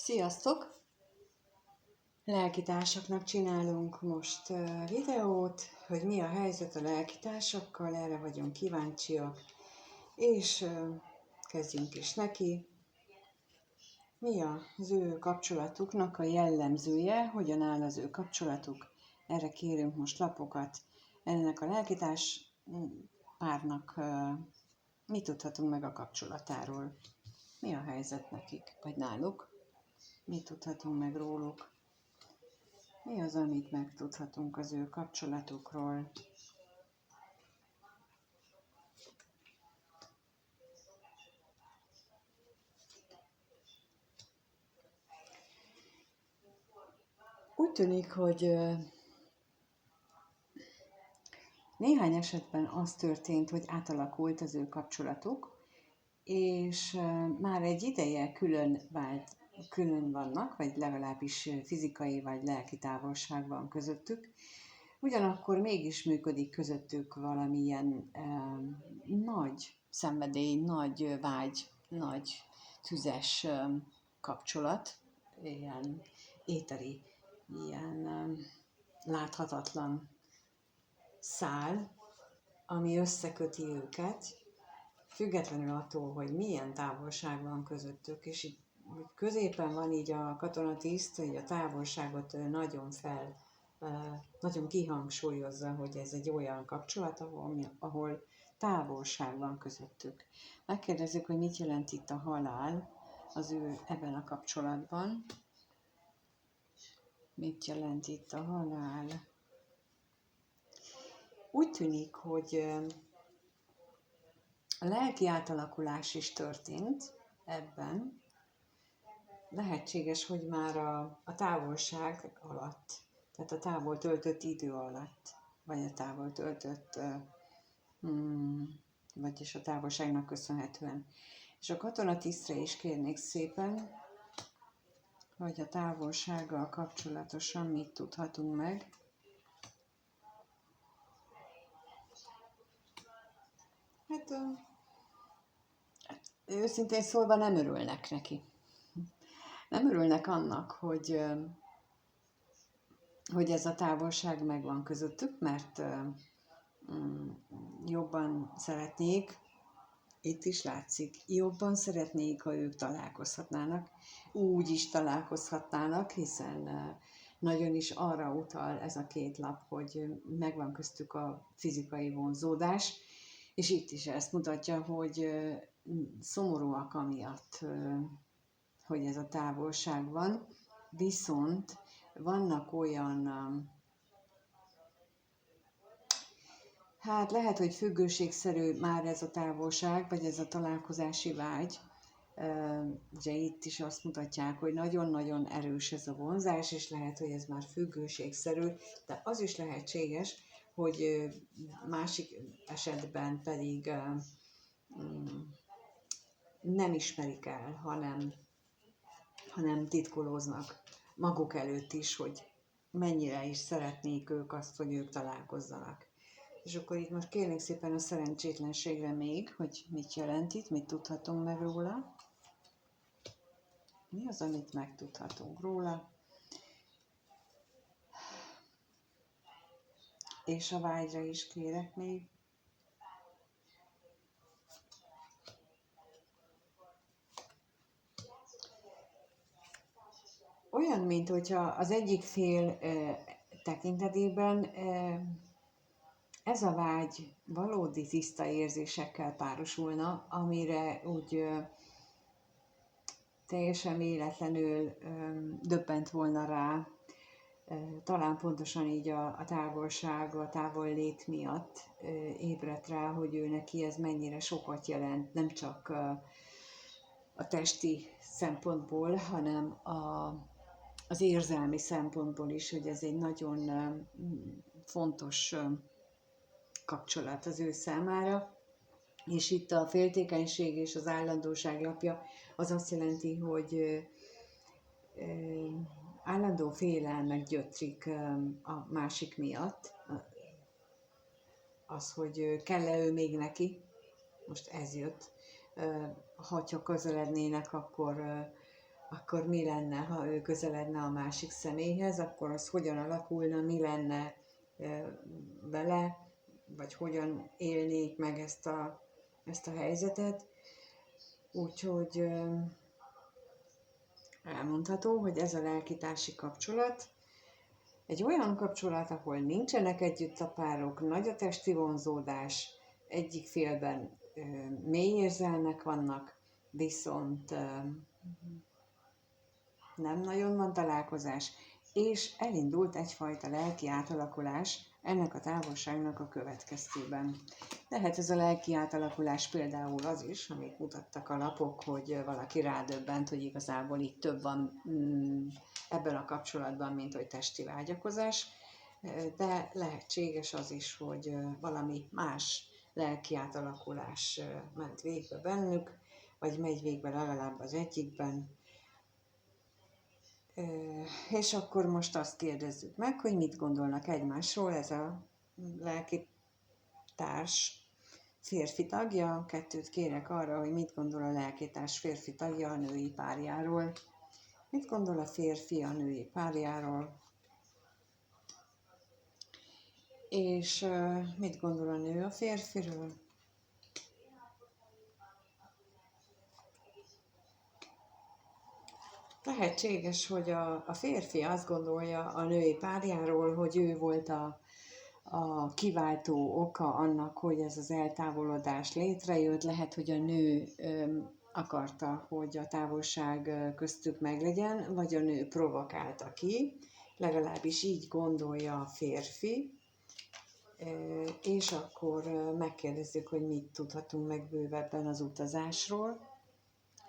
Sziasztok! Lelkitársaknak csinálunk most videót, hogy mi a helyzet a lelkitársakkal, erre vagyunk kíváncsiak, és kezdjünk is neki. Mi az ő kapcsolatuknak a jellemzője, hogyan áll az ő kapcsolatuk, erre kérünk most lapokat. Ennek a lelkitárs párnak mit tudhatunk meg a kapcsolatáról? Mi a helyzet nekik, vagy náluk? Mit tudhatunk meg róluk? Mi az, amit megtudhatunk az ő kapcsolatukról? Úgy tűnik, hogy néhány esetben az történt, hogy átalakult az ő kapcsolatuk, és már egy ideje külön vannak, vagy legalábbis fizikai vagy lelki távolság van közöttük. Ugyanakkor mégis működik közöttük valamilyen nagy szenvedély, nagy vágy, nagy tüzes kapcsolat, ilyen éteri, ilyen láthatatlan szál, ami összeköti őket, függetlenül attól, hogy milyen távolság van közöttük, és itt középen van így a katonatiszt, így a távolságot nagyon kihangsúlyozza, hogy ez egy olyan kapcsolat, ahol távolság van közöttük. Megkérdezzük, hogy mit jelent itt a halál az ő ebben a kapcsolatban. Mit jelent itt a halál? Úgy tűnik, hogy a lelki átalakulás is történt ebben. Lehetséges, hogy már a távolság alatt, tehát a távol töltött idő alatt, vagy a távol töltött, vagyis a távolságnak köszönhetően. És a katonatisztre is kérnék szépen, hogy a távolsággal kapcsolatosan mit tudhatunk meg. Hát őszintén szólva nem örülnek neki. Nem örülnek annak, hogy ez a távolság megvan közöttük, mert jobban szeretnék, itt is látszik, jobban szeretnék, ha ők találkozhatnának, úgy is találkozhatnának, hiszen nagyon is arra utal ez a két lap, hogy megvan köztük a fizikai vonzódás, és itt is ezt mutatja, hogy szomorúak amiatt, hogy ez a távolság van, viszont vannak olyan, hát lehet, hogy függőségszerű már ez a távolság, vagy ez a találkozási vágy. Ugye itt is azt mutatják, hogy nagyon-nagyon erős ez a vonzás, és lehet, hogy ez már függőségszerű, de az is lehetséges, hogy másik esetben pedig nem ismerik el, hanem titkolóznak maguk előtt is, hogy mennyire is szeretnék ők azt, hogy ők találkozzanak. És akkor itt most kérnék szépen a szerencsétlenségre még, hogy mit jelent itt, mit tudhatunk meg róla. Mi az, amit megtudhatunk róla? És a vágyra is kérek még. Olyan, mint hogyha az egyik fél tekintetében ez a vágy valódi tiszta érzésekkel párosulna, amire úgy teljesen véletlenül döbbent volna rá, talán pontosan így a távolság, a távollét miatt ébredt rá, hogy ő neki ez mennyire sokat jelent, nem csak a testi szempontból, hanem az érzelmi szempontból is, hogy ez egy nagyon fontos kapcsolat az ő számára. És itt a féltékenység és az állandóság lapja az azt jelenti, hogy állandó félelmek gyötrik a másik miatt. Az, hogy kell-e ő még neki, most ez jött. Ha csak közelednének, akkor akkor mi lenne, ha ő közeledne a másik személyhez, akkor az hogyan alakulna, mi lenne vele, vagy hogyan élnék meg ezt a helyzetet. Úgyhogy elmondható, hogy ez a lelkitársi kapcsolat egy olyan kapcsolat, ahol nincsenek együtt a párok, nagy a testi vonzódás, egyik félben mély érzelmek vannak, viszont nem nagyon van találkozás, és elindult egyfajta lelki átalakulás ennek a távolságnak a következtében. Lehet ez a lelki átalakulás például az is, amit mutattak a lapok, hogy valaki rádöbbent, hogy igazából itt több van ebben a kapcsolatban, mint hogy testi vágyakozás, de lehetséges az is, hogy valami más lelki átalakulás ment végbe bennük, vagy megy végbe legalább az egyikben. És akkor most azt kérdezzük meg, hogy mit gondolnak egymásról ez a lelki társ férfi tagja. Kettőt kérek arra, hogy mit gondol a lelkitárs férfi tagja a női párjáról. Mit gondol a férfi a női párjáról? És mit gondol a nő a férfiről? Lehetséges, hogy a férfi azt gondolja a női párjáról, hogy ő volt a kiváltó oka annak, hogy ez az eltávolodás létrejött. Lehet, hogy a nő akarta, hogy a távolság köztük meglegyen, vagy a nő provokálta ki, legalábbis így gondolja a férfi, és akkor megkérdezzük, hogy mit tudhatunk meg bővebben az utazásról.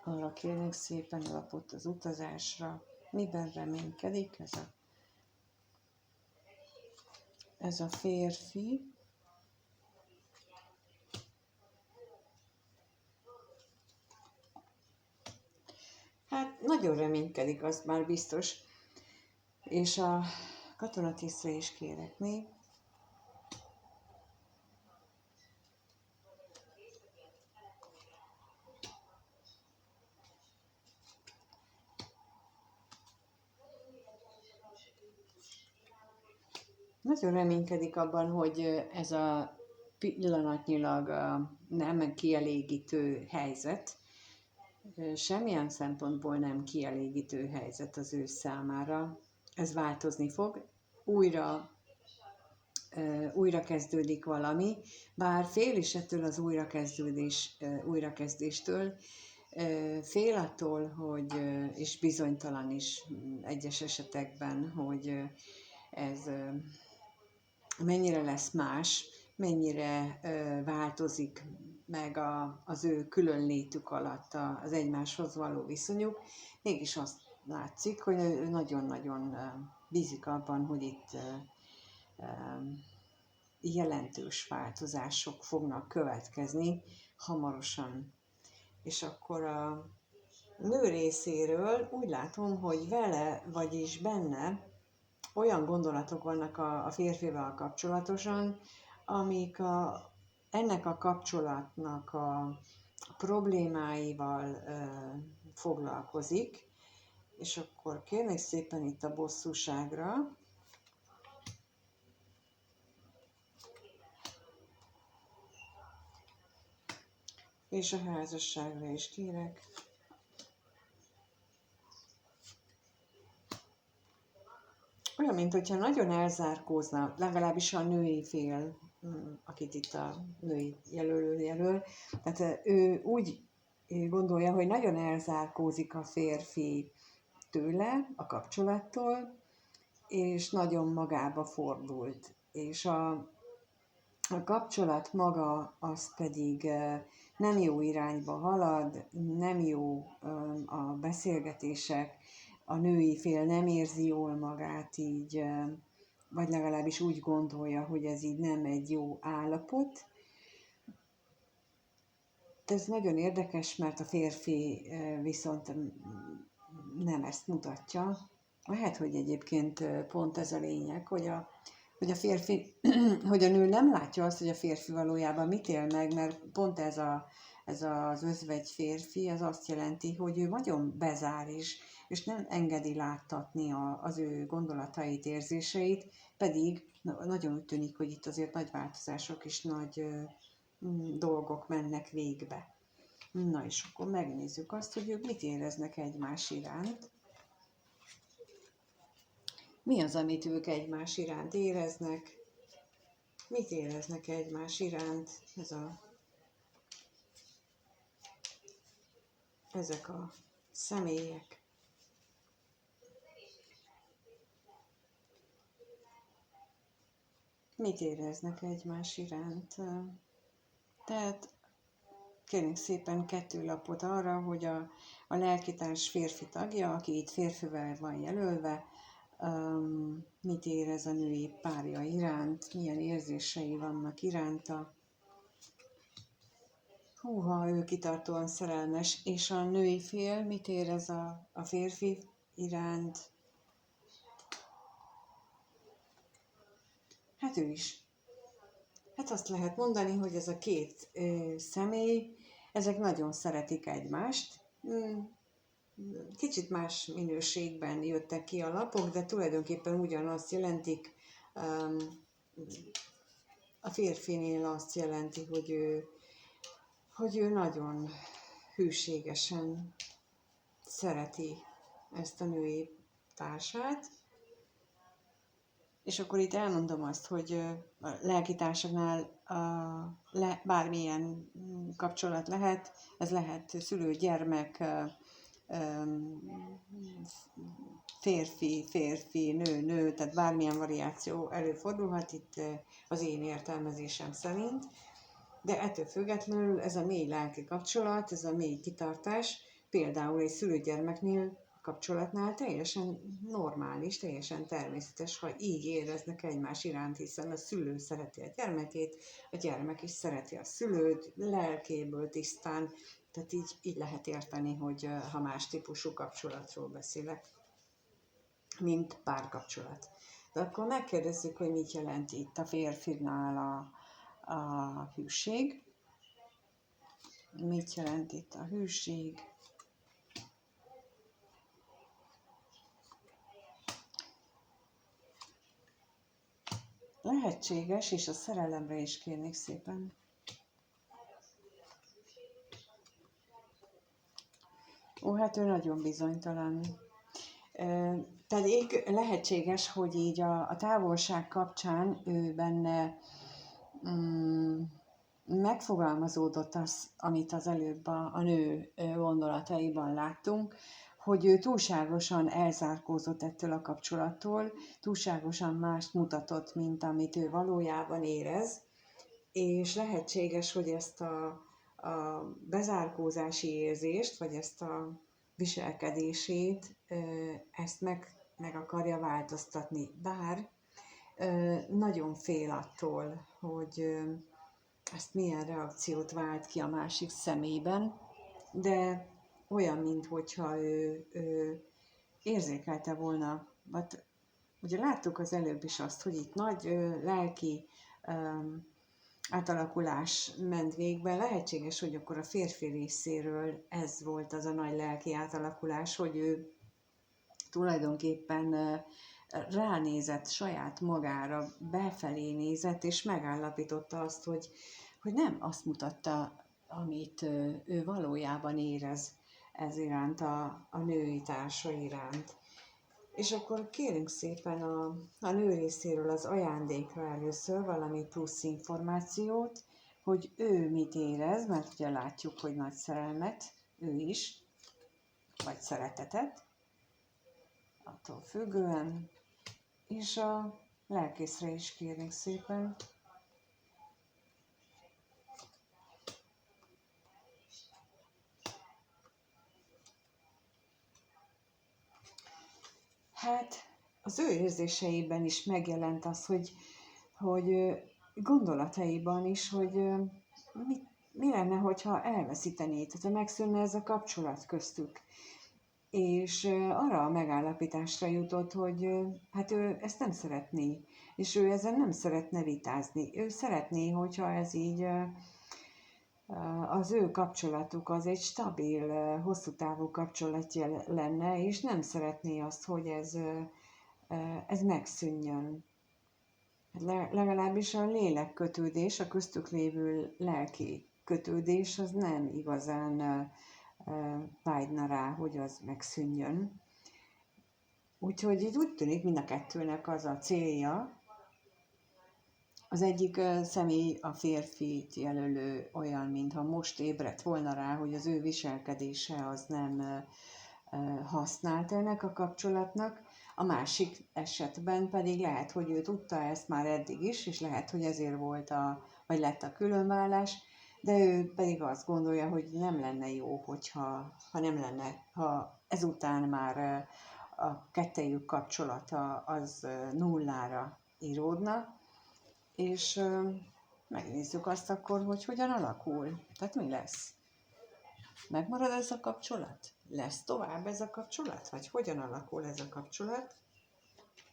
Arra kérnék szépen alapot az utazásra. Miben reménykedik ez a férfi? Hát nagyon reménykedik, az már biztos. És a katonatisztre is kérek még. Nagyon reménykedik abban, hogy ez a pillanatnyilag nem kielégítő helyzet, semmilyen szempontból nem kielégítő helyzet az ő számára. Ez változni fog, újra kezdődik valami, bár fél is ettől az újrakezdéstől, fél attól, hogy, és bizonytalan is egyes esetekben, hogy ez mennyire lesz más, mennyire változik meg az ő különlétük alatt az egymáshoz való viszonyuk. Mégis azt látszik, hogy ő nagyon-nagyon bízik abban, hogy itt jelentős változások fognak következni hamarosan. És akkor a nő részéről úgy látom, hogy vele, vagyis benne olyan gondolatok vannak a férfival kapcsolatosan, amik ennek a kapcsolatnak a problémáival foglalkozik, és akkor kérnék szépen itt a bosszúságra. És a házasságra is kérek. Olyan, mintha nagyon elzárkózna, legalábbis a női fél, akit itt a női jelöl. Tehát ő úgy gondolja, hogy nagyon elzárkózik a férfi tőle, a kapcsolattól, és nagyon magába fordult. És a kapcsolat maga az pedig nem jó irányba halad, nem jó a beszélgetések, a női fél nem érzi jól magát így, vagy legalábbis úgy gondolja, hogy ez így nem egy jó állapot. Ez nagyon érdekes, mert a férfi viszont nem ezt mutatja. Lehet, hogy egyébként pont ez a lényeg, hogy a férfi, hogy a nő nem látja azt, hogy a férfi valójában mit él meg, mert pont ez ez az özvegy férfi, az azt jelenti, hogy ő nagyon bezár is, és nem engedi láttatni az ő gondolatait, érzéseit, pedig nagyon úgy tűnik, hogy itt azért nagy változások és nagy dolgok mennek végbe. Na és akkor megnézzük azt, hogy ők mit éreznek egymás iránt. Mi az, amit ők egymás iránt éreznek? Mit éreznek egymás iránt ezek a személyek? Mit éreznek egymás iránt? Tehát kérünk szépen 2 lapot arra, hogy a lelkitárs férfi tagja, aki itt férfivel van jelölve, mit érez a női párja iránt, milyen érzései vannak iránta. Húha, ő kitartóan szerelmes, és a női fél mit érez a férfi iránt? Hát ő is. Hát azt lehet mondani, hogy ez a 2 személy, ezek nagyon szeretik egymást. Kicsit más minőségben jöttek ki a lapok, de tulajdonképpen ugyanazt jelentik. A férfinél azt jelenti, hogy ő nagyon hűségesen szereti ezt a női társát. És akkor itt elmondom azt, hogy a lelkitársaknál bármilyen kapcsolat lehet, ez lehet szülő-gyermek, férfi, nő, tehát bármilyen variáció előfordulhat itt az én értelmezésem szerint, de ettől függetlenül ez a mély lelki kapcsolat, ez a mély kitartás, például egy szülő-gyermeknél kapcsolatnál teljesen normális, teljesen természetes, ha így éreznek egymás iránt, hiszen a szülő szereti a gyermekét, a gyermek is szereti a szülőt, lelkéből tisztán, tehát így lehet érteni, hogy ha más típusú kapcsolatról beszélek, mint párkapcsolat. De akkor megkérdezzük, hogy mit jelent itt a férfinál a hűség. Mit jelent itt a hűség? Lehetséges, és a szerelemre is kérnék szépen. Ó, hát ő nagyon bizonytalan. Pedig lehetséges, hogy így a távolság kapcsán ő benne megfogalmazódott az, amit az előbb a nő gondolataiban láttunk, hogy ő túlságosan elzárkózott ettől a kapcsolattól, túlságosan mást mutatott, mint amit ő valójában érez, és lehetséges, hogy ezt a bezárkózási érzést, vagy ezt a viselkedését, ezt meg akarja változtatni. Bár nagyon fél attól, hogy ezt milyen reakciót vált ki a másik szemében, de olyan, minthogyha ő érzékelte volna, vagy ugye láttuk az előbb is azt, hogy itt nagy lelki átalakulás ment végbe. Lehetséges, hogy akkor a férfi részéről ez volt az a nagy lelki átalakulás, hogy ő tulajdonképpen ránézett saját magára, befelé nézett, és megállapította azt, hogy nem azt mutatta, amit ő valójában érez ez iránt, a női társa iránt. És akkor kérünk szépen a nő részéről az ajándékra először valami plusz információt, hogy ő mit érez, mert ugye látjuk, hogy nagy szerelmet, ő is, vagy szeretetet, attól függően, és a lelkészre is kérünk szépen. Hát az ő érzéseiben is megjelent az, hogy gondolataiban is, hogy mi lenne, hogyha elveszítené, tehát megszűnne ez a kapcsolat köztük. És arra a megállapításra jutott, hogy hát ő ezt nem szeretné, és ő ezen nem szeretne vitázni. Ő szeretné, hogyha ez így az ő kapcsolatuk az egy stabil, hosszú távú kapcsolat lenne, és nem szeretné azt, hogy ez megszűnjön. Legalábbis a lélekkötődés, a köztük lévő lelki kötődés az nem igazán vágyna rá, hogy az megszűnjön. Úgyhogy így úgy tűnik, mind a kettőnek az a célja. Az egyik személy, a férfit jelölő olyan, mintha most ébredt volna rá, hogy az ő viselkedése az nem használt ennek a kapcsolatnak. A másik esetben pedig lehet, hogy ő tudta ezt már eddig is, és lehet, hogy ezért volt vagy lett a különvállás, de ő pedig azt gondolja, hogy nem lenne jó, ha ezután már a kettejük kapcsolata az nullára íródna, és megnézzük azt akkor, hogy hogyan alakul. Tehát mi lesz? Megmarad ez a kapcsolat? Lesz tovább ez a kapcsolat? Vagy hogyan alakul ez a kapcsolat?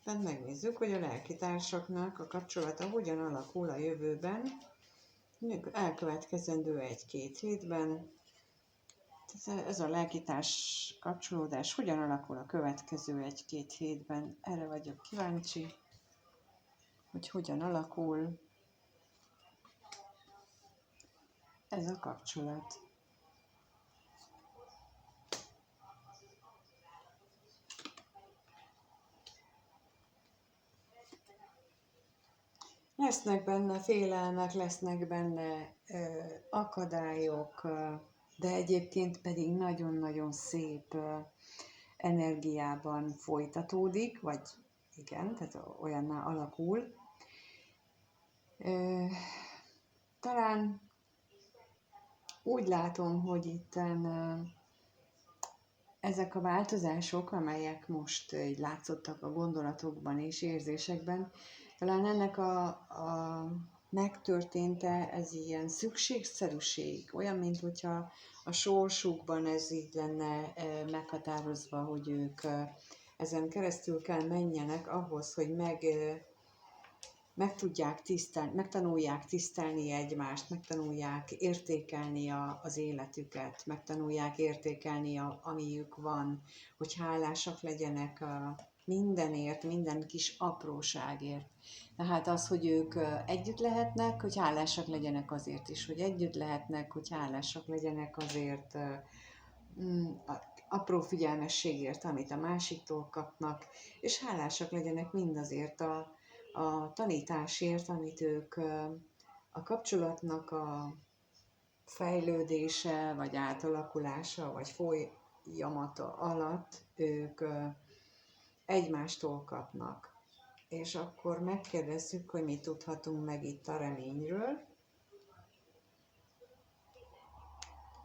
Tehát megnézzük, hogy a lelkitársaknak a kapcsolata hogyan alakul a jövőben, elkövetkezendő 1-2 hétben. Tehát ez a lelkitárs kapcsolódás hogyan alakul a következő 1-2 hétben? Erre vagyok kíváncsi, hogy hogyan alakul ez a kapcsolat. Lesznek benne félelmek, lesznek benne akadályok, de egyébként pedig nagyon-nagyon szép energiában folytatódik, vagy igen, tehát olyanná alakul. Talán úgy látom, hogy itten ezek a változások, amelyek most így látszottak a gondolatokban és érzésekben, talán ennek a megtörténte, ez ilyen szükségszerűség, olyan, mint hogyha a sorsukban ez így lenne meghatározva, hogy ők ezen keresztül kell menjenek ahhoz, hogy megtanulják tisztelni egymást, megtanulják értékelni az életüket, megtanulják értékelni, amiük van, hogy hálásak legyenek mindenért, minden kis apróságért. Tehát az, hogy ők együtt lehetnek, hogy hálásak legyenek azért is, hogy együtt lehetnek, hogy hálásak legyenek azért apró figyelmességért, amit a másiktól kapnak, és hálásak legyenek mindazért a tanításért, amit ők a kapcsolatnak a fejlődése, vagy átalakulása, vagy folyamata alatt ők egymástól kapnak. És akkor megkérdezzük, hogy mit tudhatunk meg itt a reményről.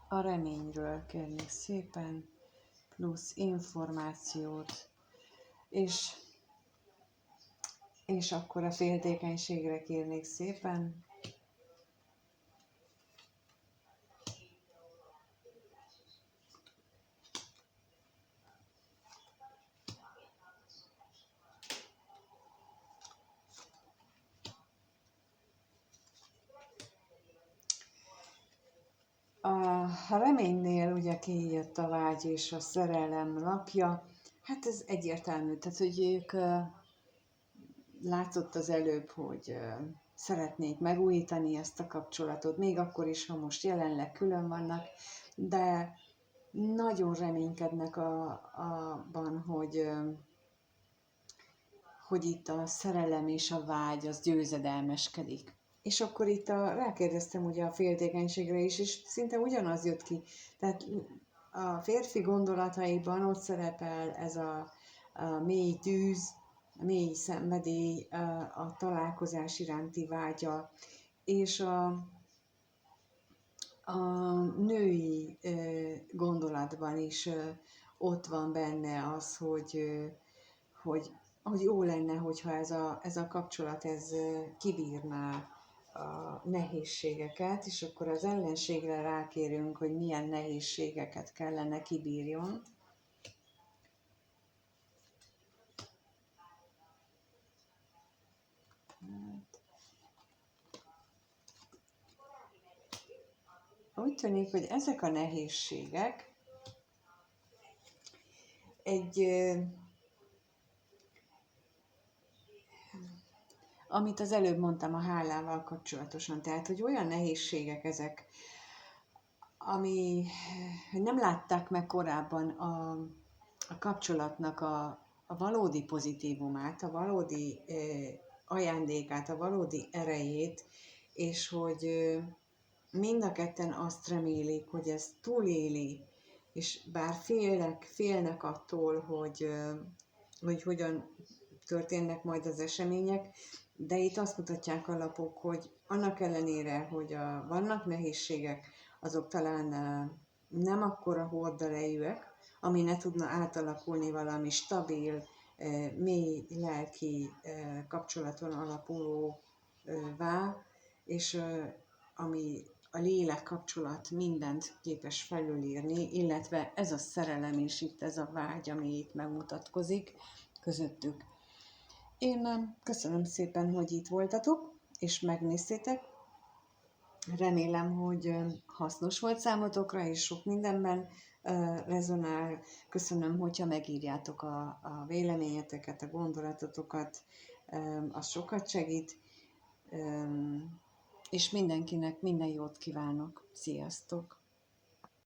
A reményről kérnék szépen, plusz információt, és akkor a féltékenységre kérnék szépen. A reménynél ugye kijött a vágy és a szerelem lapja, hát ez egyértelmű, tehát hogy ők látszott az előbb, hogy szeretnék megújítani ezt a kapcsolatot, még akkor is, ha most jelenleg külön vannak, de nagyon reménykednek abban, hogy itt a szerelem és a vágy az győzedelmeskedik. És akkor itt rákérdeztem ugye a féltékenységre is, és szinte ugyanaz jött ki. Tehát a férfi gondolataiban ott szerepel ez a mély tűz, a mély szenvedély, a találkozás iránti vágya, és a női gondolatban is ott van benne az, hogy jó lenne, hogyha ez a kapcsolat kibírná a nehézségeket, és akkor az ellenségre rákérünk, hogy milyen nehézségeket kellene kibírjon. úgy tűnik, hogy ezek a nehézségek amit az előbb mondtam a hálával kapcsolatosan, tehát, hogy olyan nehézségek ezek, ami nem látták meg korábban a kapcsolatnak a valódi pozitívumát, a valódi ajándékát, a valódi erejét, és hogy mind a ketten azt remélik, hogy ez túléli, és bár félnek attól, hogy hogyan történnek majd az események, de itt azt mutatják a lapok, hogy annak ellenére, hogy vannak nehézségek, azok talán nem akkora horderejűek, ami ne tudna átalakulni valami stabil, mély lelki kapcsolaton alapulóvá, és ami a lélek kapcsolat mindent képes felülírni, illetve ez a szerelem és itt ez a vágy, ami itt megmutatkozik közöttük. Én köszönöm szépen, hogy itt voltatok, és megnéztétek. Remélem, hogy hasznos volt számotokra, és sok mindenben rezonál. Köszönöm, hogyha megírjátok a véleményeteket, a gondolatotokat, az sokat segít, és mindenkinek minden jót kívánok. Sziasztok!